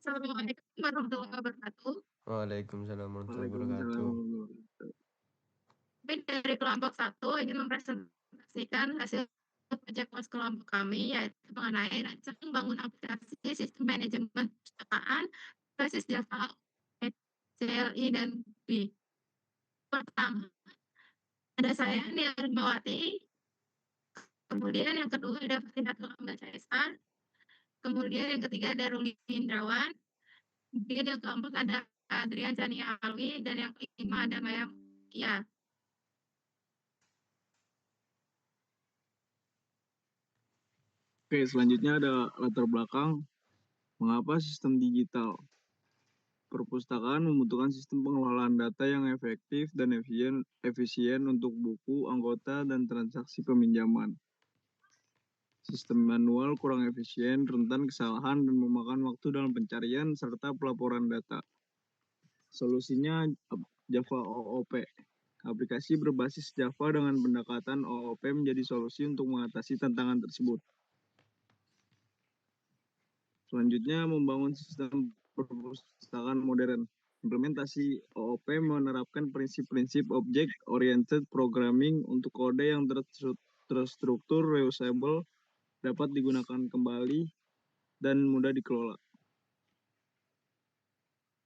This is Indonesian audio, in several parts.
Assalamualaikum warahmatullahi wabarakatuh. Waalaikumsalam warahmatullahi Waalaikumsalam wabarakatuh. warahmatullahi wabarakatuh. Kami dari kelompok 1 ingin mempresentasikan hasil proyek kelas kelompok kami, yaitu mengenai rancang membangun aplikasi sistem manajemen perpustakaan berbasis Java, CLI, dan GUI. Pertama, ada saya, Nia Rimawati. Kemudian yang kedua ada Fatinat Lambda CSR. Kemudian yang ketiga ada Ruli Indrawan. Kemudian yang keempat ada Adrian Jani Alwi. Dan yang kelima ada Maya Kia. Oke, selanjutnya ada latar belakang mengapa sistem digital perpustakaan membutuhkan sistem pengelolaan data yang efektif dan efisien untuk buku, anggota, dan transaksi peminjaman. Sistem manual kurang efisien, rentan kesalahan, dan memakan waktu dalam pencarian serta pelaporan data. Solusinya Java OOP. Aplikasi berbasis Java dengan pendekatan OOP menjadi solusi untuk mengatasi tantangan tersebut. Selanjutnya, membangun sistem perpustakaan modern. Implementasi OOP menerapkan prinsip-prinsip object-oriented programming untuk kode yang terstruktur, reusable, dapat digunakan kembali, dan mudah dikelola.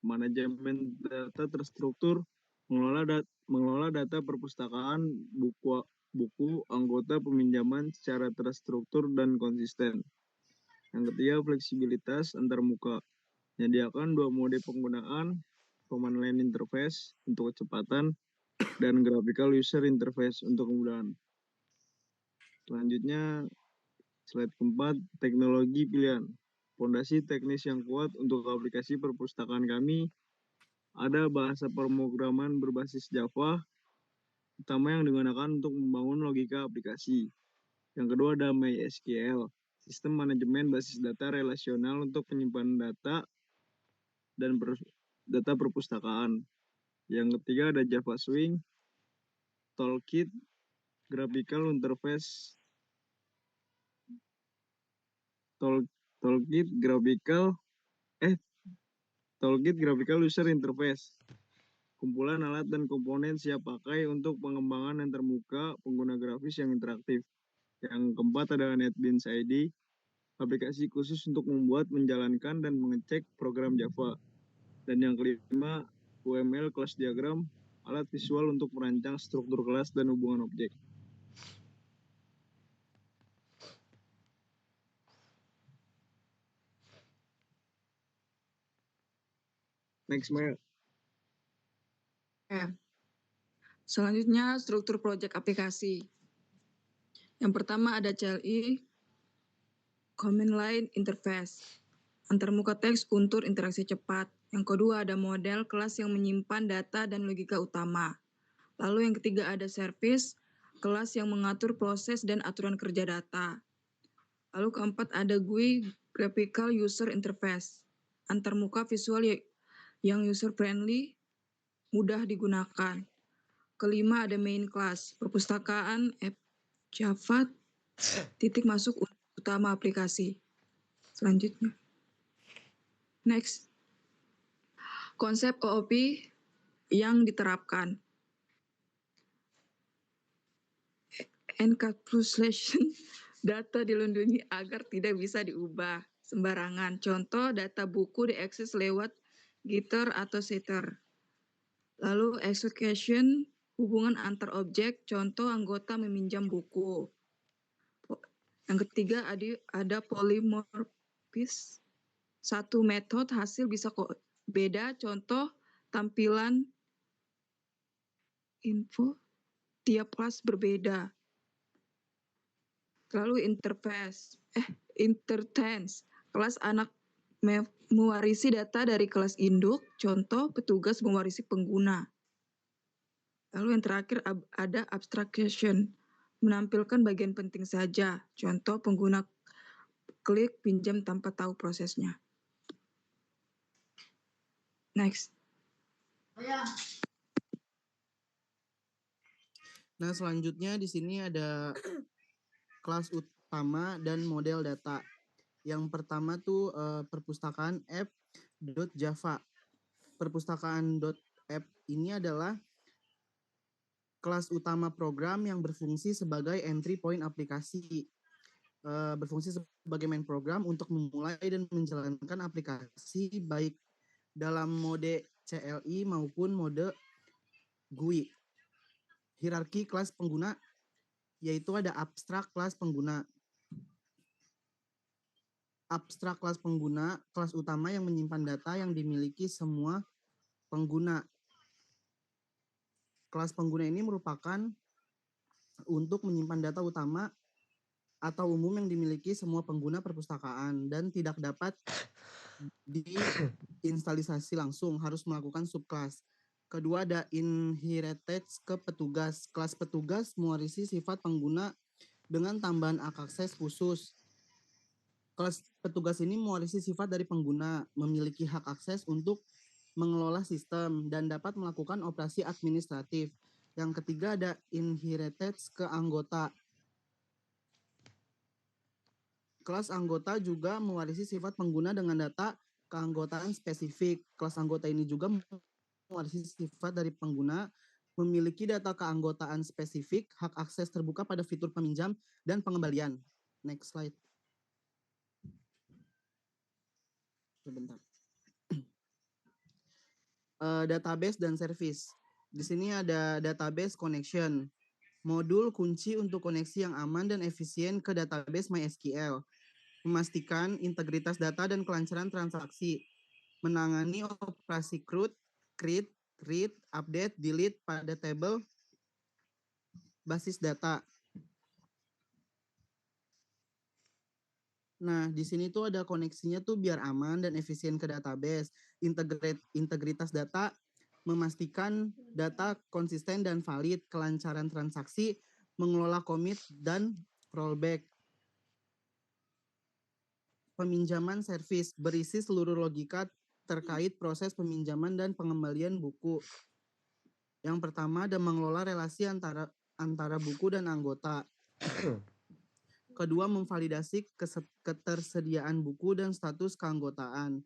Manajemen data terstruktur, mengelola data perpustakaan, buku, anggota peminjaman secara terstruktur dan konsisten. Yang ketiga, fleksibilitas antarmuka. Menyediakan 2 mode penggunaan, command line interface untuk kecepatan, dan graphical user interface untuk kemudahan. Selanjutnya, slide keempat, teknologi pilihan. Fondasi teknis yang kuat untuk aplikasi perpustakaan kami ada bahasa pemrograman berbasis Java, utama yang digunakan untuk membangun logika aplikasi. Yang kedua ada MySQL, sistem manajemen basis data relasional untuk penyimpanan data dan data perpustakaan. Yang ketiga ada Java Swing, Toolkit, Graphical Interface, Toolkit Graphical User Interface. Kumpulan alat dan komponen siap pakai untuk pengembangan antarmuka pengguna grafis yang interaktif. Yang keempat ada NetBeans ID, aplikasi khusus untuk membuat, menjalankan, dan mengecek program Java. Dan yang kelima, UML Class Diagram, alat visual untuk merancang struktur kelas dan hubungan objek. Next, Maya. Selanjutnya, struktur proyek aplikasi. Yang pertama ada CLI, Command Line Interface, antarmuka teks untuk interaksi cepat. Yang kedua ada model kelas yang menyimpan data dan logika utama. Lalu yang ketiga ada service, kelas yang mengatur proses dan aturan kerja data. Lalu keempat ada GUI, Graphical User Interface, antarmuka visual yang user friendly, mudah digunakan. Kelima ada main class, perpustakaan app Java, titik masuk utama aplikasi. Selanjutnya. Next. Konsep OOP yang diterapkan. Encapsulation data dilindungi agar tidak bisa diubah sembarangan. Contoh, data buku diakses lewat getter atau setter. Lalu execution, hubungan antar objek, contoh anggota meminjam buku. Yang ketiga ada polymorphism. Satu metode hasil bisa beda, contoh tampilan info tiap kelas berbeda. Lalu intertense, kelas anak mewarisi data dari kelas induk, contoh petugas mewarisi pengguna. Lalu yang terakhir ada abstraction, menampilkan bagian penting saja, contoh pengguna klik pinjam tanpa tahu prosesnya. Next. Nah, selanjutnya di sini ada kelas utama dan model data. Yang pertama tuh perpustakaan app. .java. Perpustakaan.app ini adalah kelas utama program yang berfungsi sebagai entry point aplikasi. Berfungsi sebagai main program untuk memulai dan menjalankan aplikasi baik dalam mode CLI maupun mode GUI. Hierarki kelas pengguna yaitu ada abstrak kelas pengguna. Abstrak kelas pengguna, kelas utama yang menyimpan data yang dimiliki semua pengguna. Kelas pengguna ini merupakan untuk menyimpan data utama atau umum yang dimiliki semua pengguna perpustakaan dan tidak dapat diinstalisasi langsung, harus melakukan subclass. Kedua ada inherited ke petugas. Kelas petugas mewarisi sifat pengguna dengan tambahan hak akses khusus. Kelas petugas ini mewarisi sifat dari pengguna, memiliki hak akses untuk mengelola sistem dan dapat melakukan operasi administratif. Yang ketiga ada inherited ke anggota. Kelas anggota juga mewarisi sifat pengguna dengan data keanggotaan spesifik. Kelas anggota ini juga mewarisi sifat dari pengguna, memiliki data keanggotaan spesifik, hak akses terbuka pada fitur peminjam dan pengembalian. Next slide. Sebentar. Database dan service. Di sini ada database connection. Modul kunci untuk koneksi yang aman dan efisien ke database MySQL. Memastikan integritas data dan kelancaran transaksi. Menangani operasi create, read, update, delete pada tabel basis data. Nah, di sini tuh ada koneksinya tuh biar aman dan efisien ke database. Integritas data, memastikan data konsisten dan valid, kelancaran transaksi, mengelola commit dan rollback. Peminjaman servis, berisi seluruh logika terkait proses peminjaman dan pengembalian buku. Yang pertama ada mengelola relasi antara buku dan anggota. Kedua, memvalidasi ketersediaan buku dan status keanggotaan.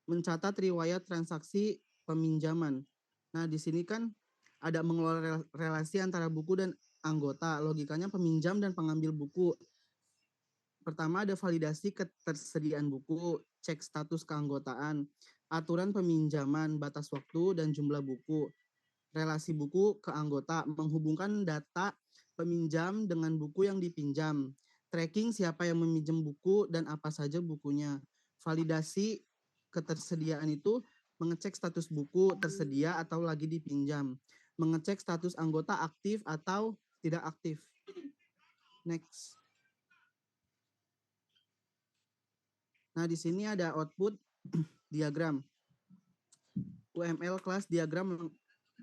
Mencatat riwayat transaksi peminjaman. Nah, di sini kan ada mengelola relasi antara buku dan anggota. Logikanya peminjam dan pengambil buku. Pertama ada validasi ketersediaan buku, cek status keanggotaan, aturan peminjaman, batas waktu, dan jumlah buku. Relasi buku ke anggota, menghubungkan data peminjam dengan buku yang dipinjam. Tracking siapa yang meminjam buku dan apa saja bukunya. Validasi ketersediaan itu mengecek status buku tersedia atau lagi dipinjam. Mengecek status anggota aktif atau tidak aktif. Next. Nah, di sini ada output diagram. UML kelas diagram.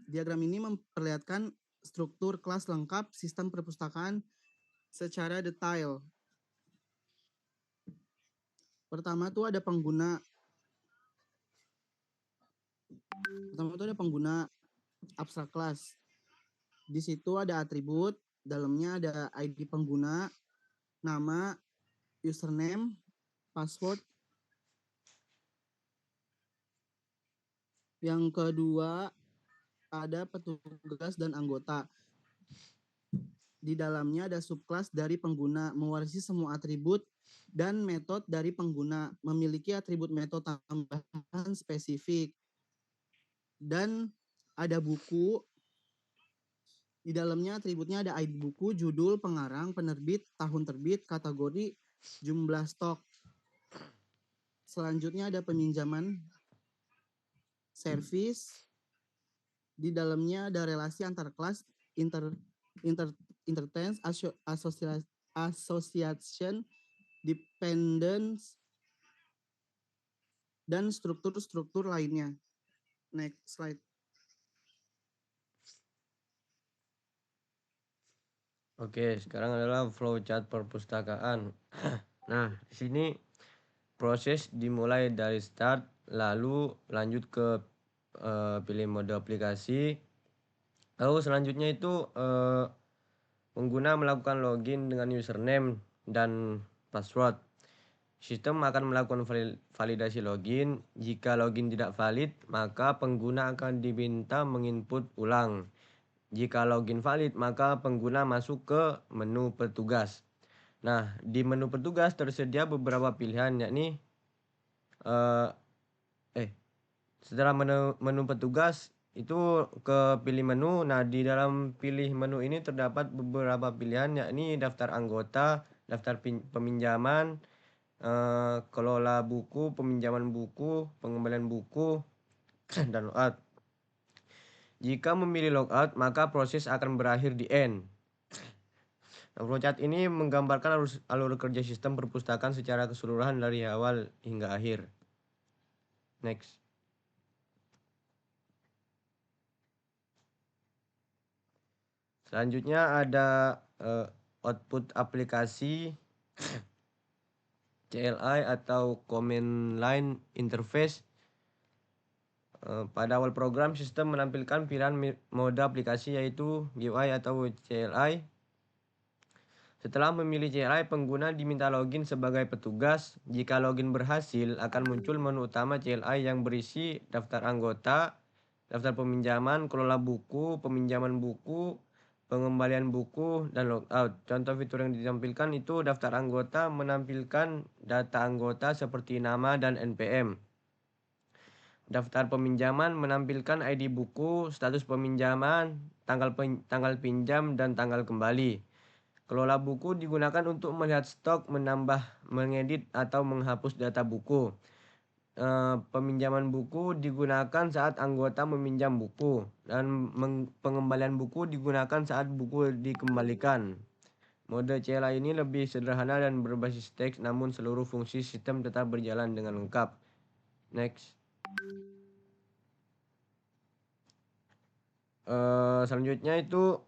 Diagram ini memperlihatkan struktur kelas lengkap sistem perpustakaan secara detail. Pertama tuh ada pengguna. Abstrak kelas. Di situ ada atribut, dalamnya ada ID pengguna, nama, username, password. Yang kedua ada petugas dan anggota. Di dalamnya ada subclass dari pengguna, mewarisi semua atribut dan metode dari pengguna, memiliki atribut metode tambahan spesifik. Dan ada buku. Di dalamnya atributnya ada ID buku, judul, pengarang, penerbit, tahun terbit, kategori, jumlah stok. Selanjutnya ada peminjaman service. Di dalamnya ada relasi antar kelas, intertense, association, dependence, dan struktur-struktur lainnya. Next slide. Oke, sekarang adalah flowchart perpustakaan. Nah, di sini proses dimulai dari start, lalu lanjut ke pilih mode aplikasi. Lalu selanjutnya itu pengguna melakukan login dengan username dan password. Sistem akan melakukan validasi login. Jika login tidak valid, maka pengguna akan diminta menginput ulang. Jika login valid, maka pengguna masuk ke menu petugas. Nah, di menu petugas tersedia beberapa pilihan, yakni setelah menu petugas itu ke pilih menu. Nah, di dalam pilih menu ini terdapat beberapa pilihan, yakni daftar anggota, daftar peminjaman, kelola buku, peminjaman buku, pengembalian buku, dan logout. Jika memilih logout, maka proses akan berakhir di end. Nah, flowchart ini menggambarkan alur kerja sistem perpustakaan secara keseluruhan dari awal hingga akhir. Next. Selanjutnya ada output aplikasi CLI atau Command Line Interface. Pada awal program, sistem menampilkan pilihan mode aplikasi yaitu GUI atau CLI. Setelah memilih CLI, pengguna diminta login sebagai petugas. Jika login berhasil, akan muncul menu utama CLI yang berisi daftar anggota, daftar peminjaman, kelola buku, peminjaman buku, pengembalian buku, dan logout. Contoh fitur yang ditampilkan itu daftar anggota menampilkan data anggota seperti nama dan NPM. Daftar peminjaman menampilkan ID buku, status peminjaman, tanggal pinjam, dan tanggal kembali. Kelola buku digunakan untuk melihat stok, menambah, mengedit, atau menghapus data buku. Peminjaman buku digunakan saat anggota meminjam buku, dan pengembalian buku digunakan saat buku dikembalikan. Mode CLI ini lebih sederhana dan berbasis teks, namun seluruh fungsi sistem tetap berjalan dengan lengkap. Next. Selanjutnya itu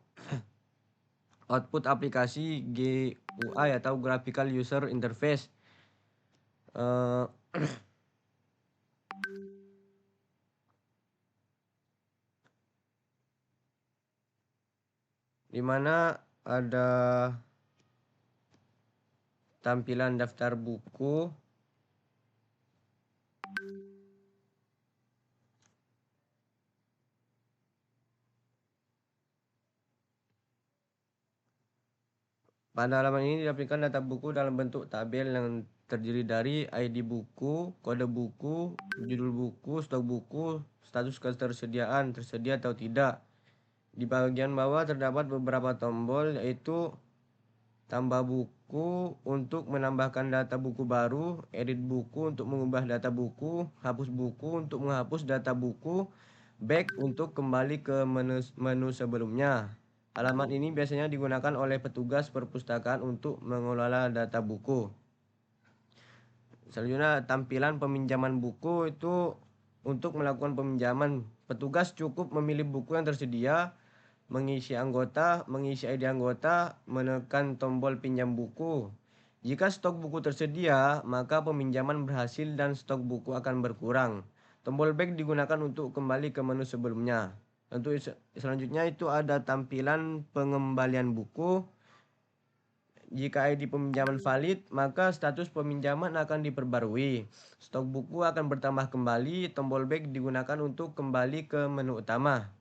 output aplikasi GUI atau Graphical User Interface. Di mana ada tampilan daftar buku, pada halaman ini ditampilkan data buku dalam bentuk tabel yang terdiri dari ID buku, kode buku, judul buku, stok buku, status ketersediaan, tersedia atau tidak. Di bagian bawah terdapat beberapa tombol, yaitu tambah buku untuk menambahkan data buku baru, edit buku untuk mengubah data buku, hapus buku untuk menghapus data buku, back untuk kembali ke menu sebelumnya. Halaman ini biasanya digunakan oleh petugas perpustakaan untuk mengelola data buku. Selanjutnya, tampilan peminjaman buku itu untuk melakukan peminjaman. Petugas cukup memilih buku yang tersedia, mengisi ID anggota, menekan tombol pinjam buku. Jika stok buku tersedia, maka peminjaman berhasil dan stok buku akan berkurang. Tombol back digunakan untuk kembali ke menu sebelumnya. Untuk selanjutnya itu ada tampilan pengembalian buku. Jika ID peminjaman valid, maka status peminjaman akan diperbarui. Stok buku akan bertambah kembali. Tombol back digunakan untuk kembali ke menu utama.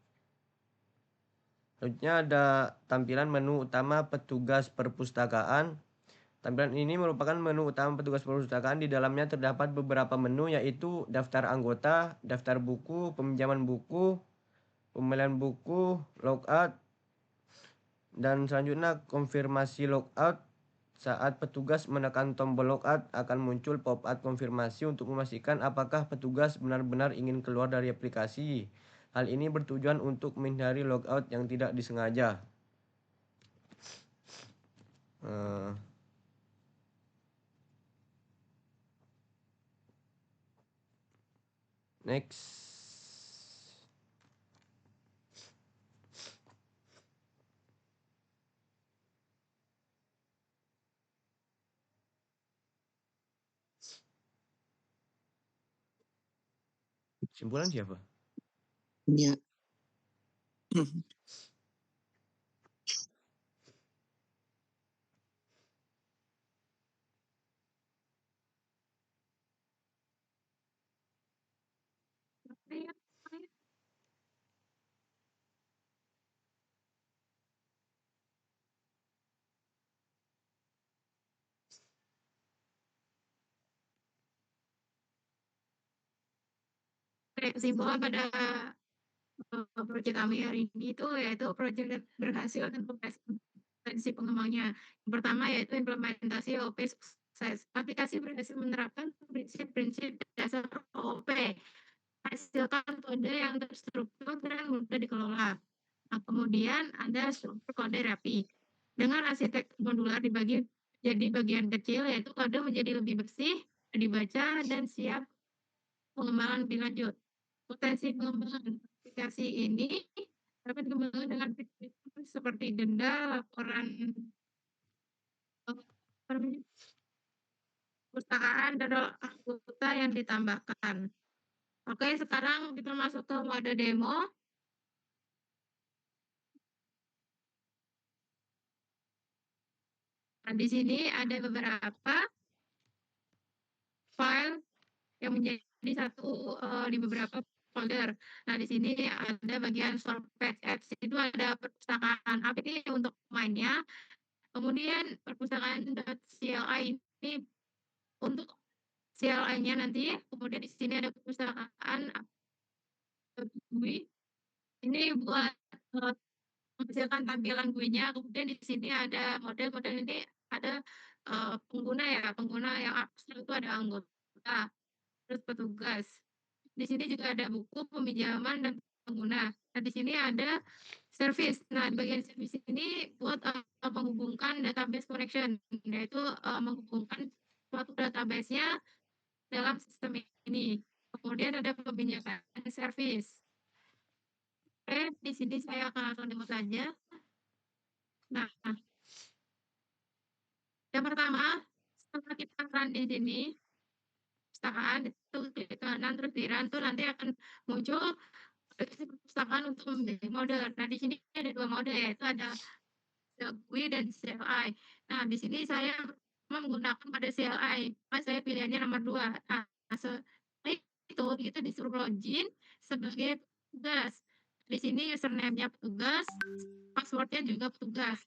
Selanjutnya ada tampilan menu utama petugas perpustakaan. Tampilan ini merupakan menu utama petugas perpustakaan. Di dalamnya terdapat beberapa menu, yaitu daftar anggota, daftar buku, peminjaman buku, pembelian buku, logout, dan selanjutnya konfirmasi logout. Saat petugas menekan tombol logout, akan muncul pop-up konfirmasi untuk memastikan apakah petugas benar-benar ingin keluar dari aplikasi. Hal ini bertujuan untuk menghindari logout yang tidak disengaja. Next. Simpulan siapa? Ya. kesimpulan pada proyek kami hari ini itu yaitu proyek berhasil dan kompetensi pengembangnya. Yang pertama yaitu implementasi OOP sukses. Aplikasi berhasil menerapkan prinsip-prinsip dasar OOP, hasilkan kode yang terstruktur dan mudah dikelola. Nah, kemudian ada struktur kode rapi. Dengan arsitektur modular dibagi jadi bagian kecil, yaitu kode menjadi lebih bersih, dibaca, dan siap pengembangan lebih lanjut. Potensi pengembangan aplikasi ini dapat dikembangkan dengan fitur seperti denda, laporan perpustakaan, dan anggota yang ditambahkan. Oke, sekarang kita masuk ke mode demo. Nah, di sini ada beberapa file yang menjadi satu di beberapa folder. Nah, di sini ada bagian store page apps, itu ada perpustakaan app ini untuk mainnya. Kemudian perpustakaan .cli ini untuk CLI-nya nanti. Kemudian di sini ada perpustakaan GUI. Ini buat menghasilkan tampilan GUI-nya. Kemudian di sini ada model-model ini ada pengguna ya, pengguna yang abstrak itu ada anggota, terus petugas. Di sini juga ada buku, peminjaman, dan pengguna. Nah, di sini ada service. Nah, bagian service ini buat menghubungkan database connection, yaitu menghubungkan suatu database-nya dalam sistem ini. Kemudian ada peminjaman service. Oke, di sini saya akan langsung demo saja. Nah, yang pertama, setelah kita run di sini, perpustakaan itu klik kanan terus di run tuh nanti akan muncul perpustakaan untuk memilih mode. Nah, di sini ada dua mode, yaitu ada GUI dan CLI. Nah, di sini saya menggunakan pada CLI, saya pilihannya nomor 2. Nah, setelah itu kita disuruh login sebagai petugas. Di sini username-nya petugas, password-nya juga petugas.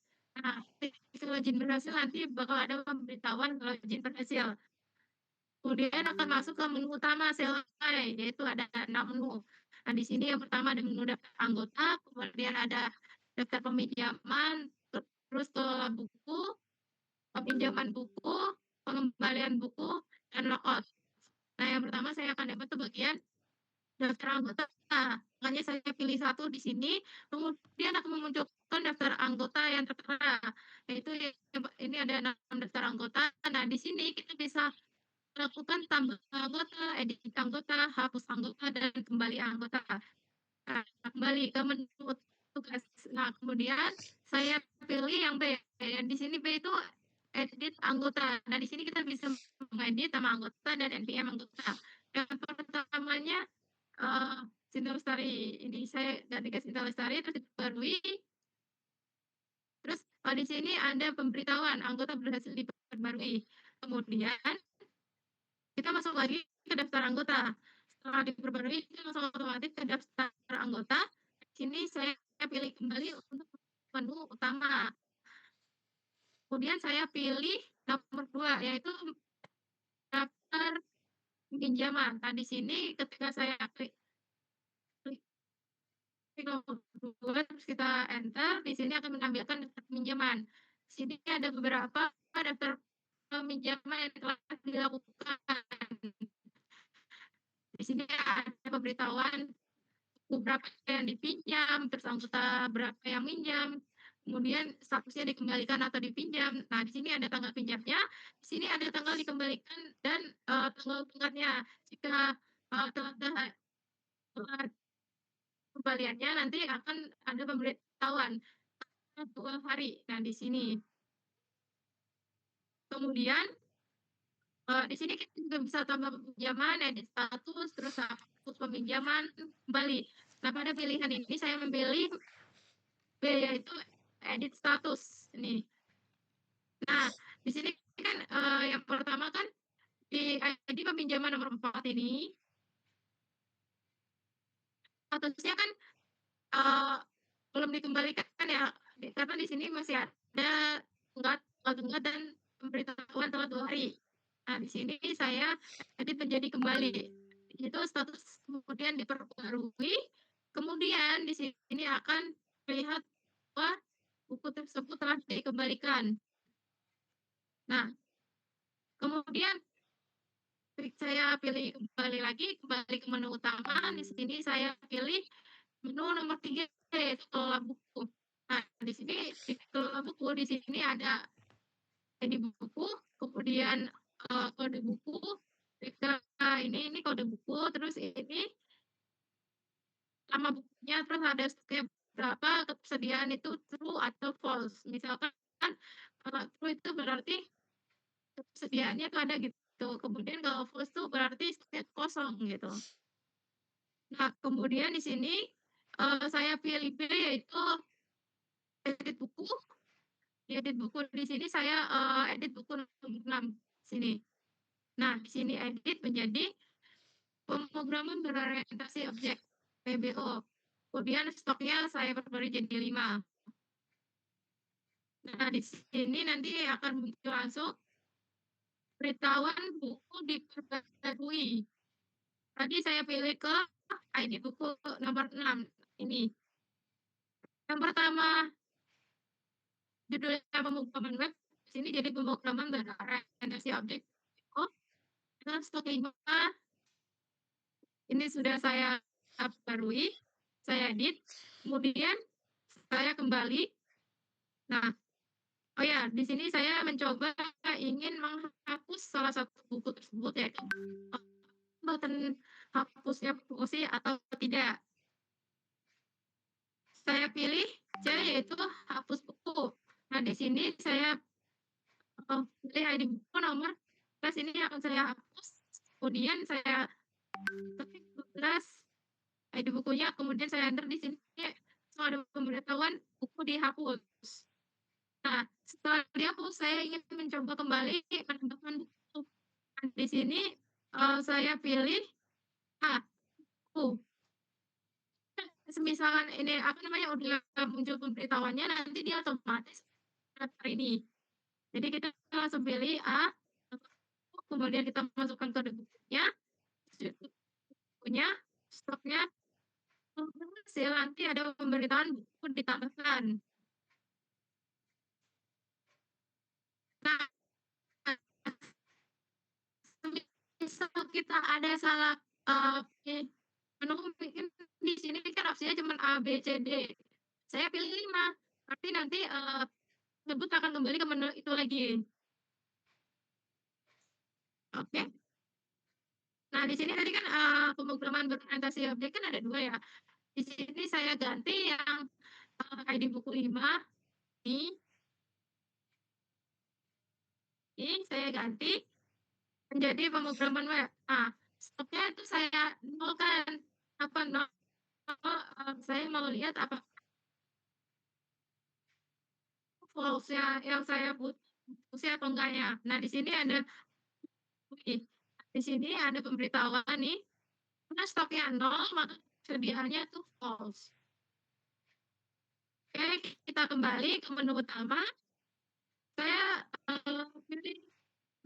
Nah, ketika login berhasil nanti bakal ada pemberitahuan login berhasil. Kemudian akan masuk ke menu utama CLI, yaitu ada 6 menu. Nah, di sini yang pertama ada menu daftar anggota, kemudian ada daftar peminjaman, terus ke buku, peminjaman buku, pengembalian buku, dan logout. Nah, yang pertama saya akan dapat bagian daftar anggota. Makanya saya pilih satu di sini, kemudian akan memunculkan daftar anggota yang tertera. Yaitu ini ada 6 daftar anggota. Nah, di sini kita bisa lakukan tambah anggota, edit anggota, hapus anggota, dan kembali anggota. Nah, kembali ke menu tugas. Nah, kemudian saya pilih yang B. Di sini B itu edit anggota. Nah, di sini kita bisa mengedit nama anggota dan NPM anggota. Yang pertamanya Sinta Lestari. Ini saya ganti ke Sinta Lestari, terus diperbarui. Terus di sini ada pemberitahuan anggota berhasil diperbarui. Kemudian kita masuk lagi ke daftar anggota. Setelah diperbarui, kita langsung otomatis ke daftar anggota. Di sini saya pilih kembali untuk menu utama. Kemudian saya pilih nomor 2, yaitu daftar pinjaman. Nah, di sini ketika saya klik nomor 2, terus kita enter, di sini akan menampilkan daftar pinjaman. Di sini ada beberapa daftar pinjaman yang telah dilakukan. Di sini ada pemberitahuan berapa yang dipinjam, terus anggota berapa yang minjam, kemudian statusnya dikembalikan atau dipinjam. Nah, di sini ada tanggal pinjamnya, di sini ada tanggal dikembalikan, dan tanggal tenggatnya. Jika telat kembaliannya, nanti akan ada pemberitahuan 2 hari. Nah, di sini. Kemudian di sini kita juga bisa tambah pinjaman, edit status, terus hapus peminjaman, kembali. Nah, pada pilihan ini saya memilih B, yaitu edit status ini. Nah, di sini kan yang pertama kan di ID peminjaman nomor 4 ini statusnya kan belum dikembalikan ya, karena di sini masih ada tenggat dan pemberitahuan telah 2 hari. Nah, di sini saya edit menjadi kembali. itu status kemudian diperbarui, kemudian di sini akan terlihat bahwa buku tersebut telah dikembalikan. Nah, kemudian saya pilih kembali ke menu utama. Di sini saya pilih menu nomor 3 yaitu kelola buku. Nah, di sini di kelola buku di sini ada ID buku, kemudian kode buku, ini kode buku, terus ini nama bukunya, terus ada stoknya berapa, ketersediaan itu true atau false. Misalkan true itu berarti ketersediaannya itu ada gitu. Kemudian kalau false itu berarti stoknya kosong gitu. Nah, kemudian di sini saya pilih B yaitu edit buku. Di edit buku di sini saya edit buku nomor 6 sini. Nah, di sini edit menjadi pemrograman berorientasi objek PBO. Kemudian stoknya saya perbarui jadi 5. Nah, di sini nanti akan muncul langsung beritahuan buku diperbarui. Tadi saya pilih ke ID buku nomor 6 ini. Yang pertama, judulnya pemrograman web. Di sini jadi pemrograman berorientasi objek. Oh, dan stok 5 ini sudah saya perbarui, saya edit, kemudian saya kembali. Nah, oh ya, di sini saya mencoba ingin menghapus salah satu buku tersebut, yaitu button hapusnya fungsi atau tidak. Saya pilih C yaitu hapus buku. Nah, di sini saya pilih ID buku nomor 12 ini akan saya hapus. Kemudian saya ketik 12 ID bukunya, kemudian saya enter di sini. So, ada pemberitahuan buku dihapus. Nah, setelah dihapus, saya ingin mencoba kembali menambahkan buku. Nah, di sini saya pilih buku. Misalkan ini udah muncul pemberitahuannya, nanti dia otomatis daftar ini. Jadi kita langsung pilih A, kemudian kita masukkan kode bukunya, stoknya, hasil nanti ada pemberitahuan buku ditambahkan. Nah, misal kita ada salah menu mungkin di sini kan opsinya cuma A, B, C, D. Saya pilih 5, berarti nanti tersebut akan kembali ke menu itu lagi. Oke. Nah, di sini tadi kan pemrograman berorientasi objek kan ada 2 ya. Di sini saya ganti yang ID buku 5 ini saya ganti menjadi pemrograman web. Nah, stoknya itu saya nolkan. Apa nol? Saya mau lihat apa false yang saya putus atau enggaknya. Nah, di sini ada pemberitahuan nih, karena stoknya 0 maka sediaannya itu false. Oke, kita kembali ke menu utama. Saya pilih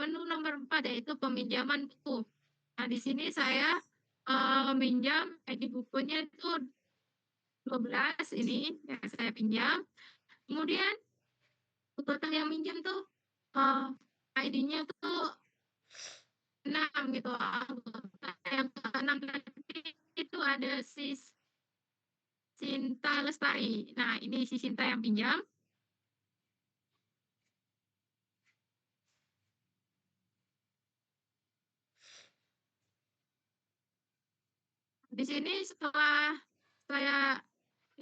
menu nomor 4 yaitu peminjaman buku. Nah, di sini saya minjam ID bukunya itu 12 ini yang saya pinjam. Kemudian anggota yang minjam tuh ID-nya tuh 6 gitu. Anggota yang ke-6 itu ada si Sinta Lestari. Nah, ini si Sinta yang pinjam. Di sini setelah saya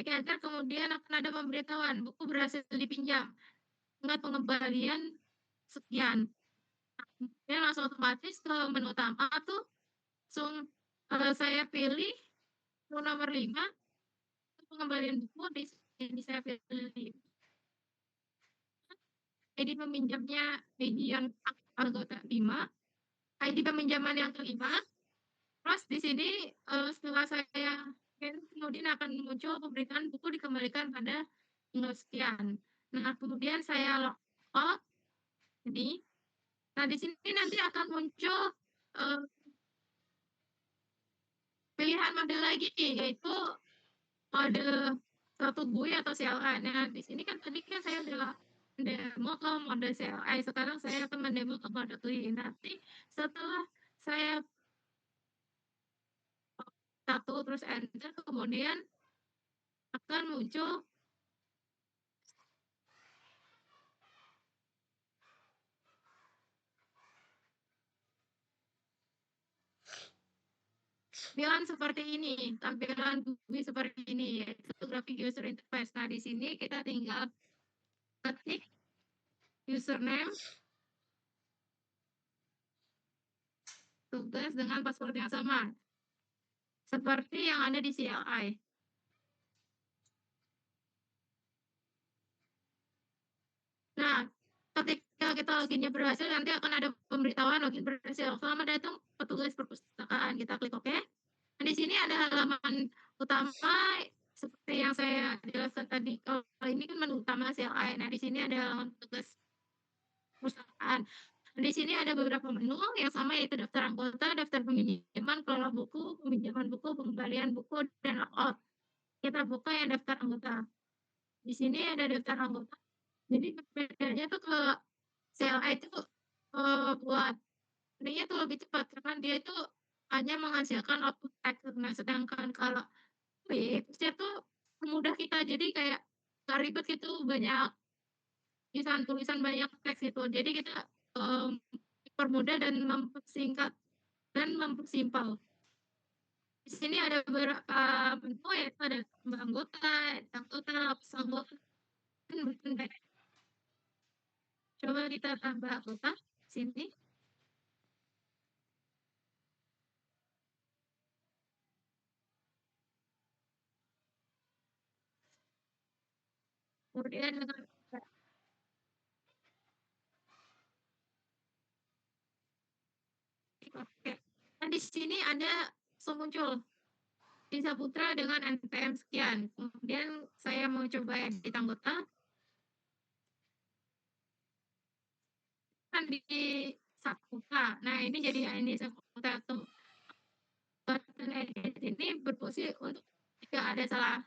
enter, kemudian akan ada pemberitahuan buku berhasil dipinjam dengan pengembalian sekian. Kemudian langsung otomatis ke menu utama tuh langsung saya pilih menu nomor 5 pengembalian buku. Di sini saya pilih ID peminjamnya ID yang anggota 5, ID peminjaman yang kelima. Terus di sini setelah saya kemudian akan muncul pemberitaan buku dikembalikan pada tanggal sekian. Nah, kemudian saya logout ini. Nah, di sini nanti akan muncul pilihan mode lagi, yaitu mode 1 GUI atau CLI. Nah, di sini kan tadi kan saya udah demo ke mode CLI, sekarang saya akan mendemo ke mode GUI. Nanti setelah saya 1 terus enter, kemudian akan muncul tampilan seperti ini, tampilan GUI seperti ini, yaitu graphic user interface. Nah, di sini kita tinggal ketik username, tugas dengan password yang sama, seperti yang ada di CLI. Nah, ketika kita loginnya berhasil, nanti akan ada pemberitahuan login berhasil. Selamat datang petugas perpustakaan. Kita klik OK. Nah, di sini ada halaman utama seperti yang saya jelaskan tadi. Kalau ini kan menu utama CLI. Nah, di sini ada halaman petugas perpustakaan. Di sini ada beberapa menu yang sama, yaitu daftar anggota, daftar peminjaman, kelola buku, peminjaman buku, pengembalian buku, dan logout. Kita buka yang daftar anggota. Di sini ada daftar anggota. Jadi bedanya tuh ke CLI itu buat ininya tuh lebih cepat karena dia itu hanya menghasilkan output teks. Nah, sedangkan kalau Wix tuh mudah kita, jadi kayak nggak ribet gitu, banyak tulisan banyak teks gitu. Jadi kita permudah dan mempersingkat dan mempersimpel. Di sini ada beberapa menu, yaitu ada tambah anggota, hapus anggota, dan coba kita tambah anggota sini. Kemudian dengan Oke. Nah, di sini ada muncul Disa Putra dengan NPM sekian. Kemudian saya mau coba edit anggota. Kan di Saputra. Nah, ini jadi ini Saputra tuh. Button edit ini berfungsi untuk jika ada salah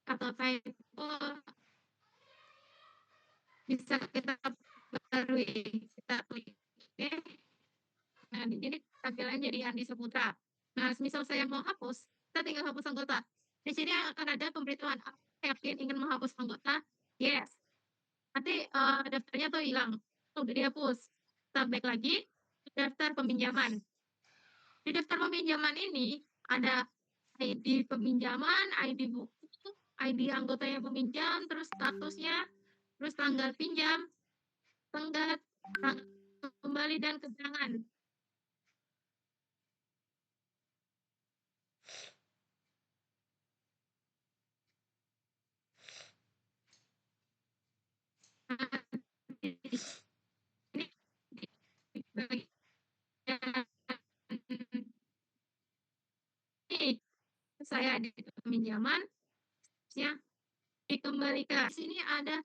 atau typo bisa kita perbarui. Kita klik oke. Nah, di sini tampilan jadi Andi Saputra. Nah, misal saya mau hapus, kita tinggal hapus anggota. Di sini akan ada pemberitahuan, yakin ingin menghapus anggota? Yes. Nanti daftarnya tuh hilang, udah dihapus. Kita back lagi ke daftar peminjaman. Di daftar peminjaman ini ada ID peminjaman, ID buku, ID anggota yang peminjam, terus statusnya, terus tanggal pinjam, tenggat, kembali, dan keterangan. Saya di peminjaman, ya dikembalikan. Di sini ada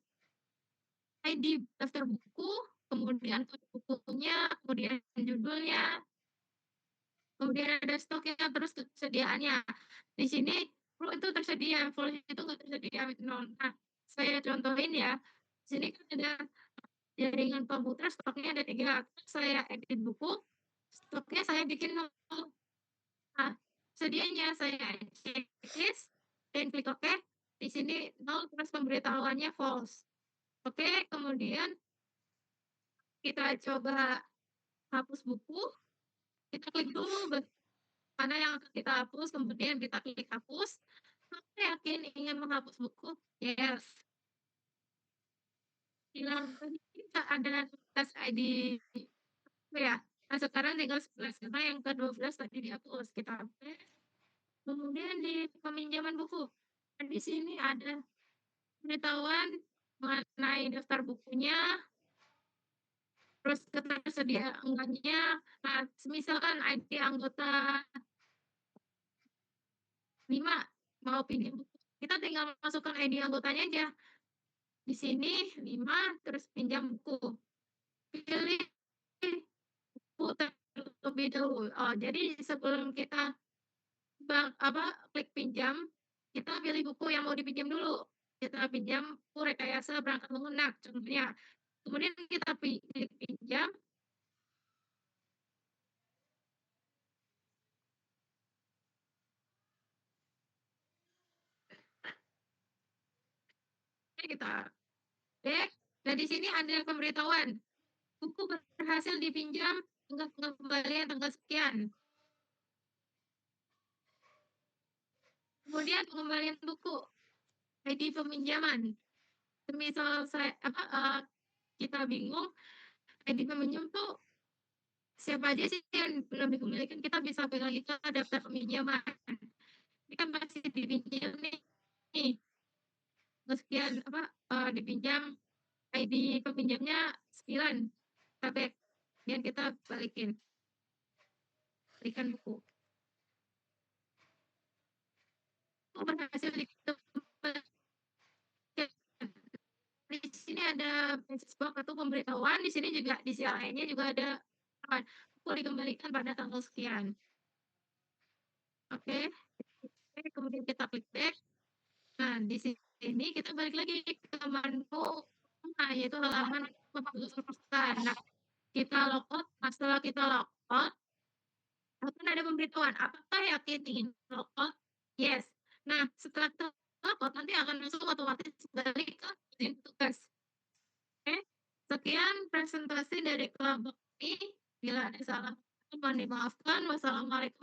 ID daftar buku, kemudian bukunya, kemudian judulnya, kemudian ada stoknya, terus kesediaannya. Di sini itu tersedia, full itu nggak tersedia. Nah, saya contohin ya. Di sini kan ada jaringan komputer, stoknya ada 3. Saya edit buku, stoknya saya bikin 0. Nah, sedianya saya checklist dan klik OK. Di sini 0, terus pemberitahuannya false. Oke, kemudian kita coba hapus buku. Kita klik dulu mana yang akan kita hapus, kemudian kita klik hapus. Saya yakin ingin menghapus buku. Yes. Hilang tadi kita ada tes ID ya. Nah, sekarang tinggal 11 karena yang ke-12 tadi dihapus. Kita hapus. Kemudian di peminjaman buku. Dan di sini ada pemberitahuan mengenai daftar bukunya, terus ketersediaan enggaknya. Nah, misalkan ID anggota 5 mau pinjam buku, kita tinggal masukkan ID anggotanya aja. Di sini 5, terus pinjam buku. Pilih buku terlebih dahulu. Oh, jadi sebelum kita klik pinjam, kita pilih buku yang mau dipinjam dulu. Kita pinjam buku Rekayasa Berangkat Lunak contohnya. Kemudian kita pilih pinjam. Kita back. Nah, di sini ada pemberitahuan. Buku berhasil dipinjam dengan pengembalian tanggal sekian. Kemudian pengembalian buku, ID peminjaman. Misal kita bingung, ID peminjam tuh siapa aja sih yang belum dikembalikan, kita bisa balik lagi ke daftar peminjaman. Ini kan masih dipinjam nih. Sekian dipinjam, ID peminjamnya 9. Kita back. Kemudian kita balikan buku. Berhasil dikembalikan. Di sini ada message box atau pemberitahuan. Di sini juga di CLI-nya juga ada buku dikembalikan pada tanggal sekian. Oke. Kemudian kita klik back. Nah, di sini kita balik lagi ke menu, yaitu halaman 49. Nah, kita logout. Nah, setelah kita logout, akan ada pemberitahuan. Apakah yakin ingin logout? Yes. Nah, setelah logout nanti akan masuk otomatis balik ke izin tugas. Oke. Sekian presentasi dari kelompok ini. Bila ada salah, mohon dimaafkan. Wassalamualaikum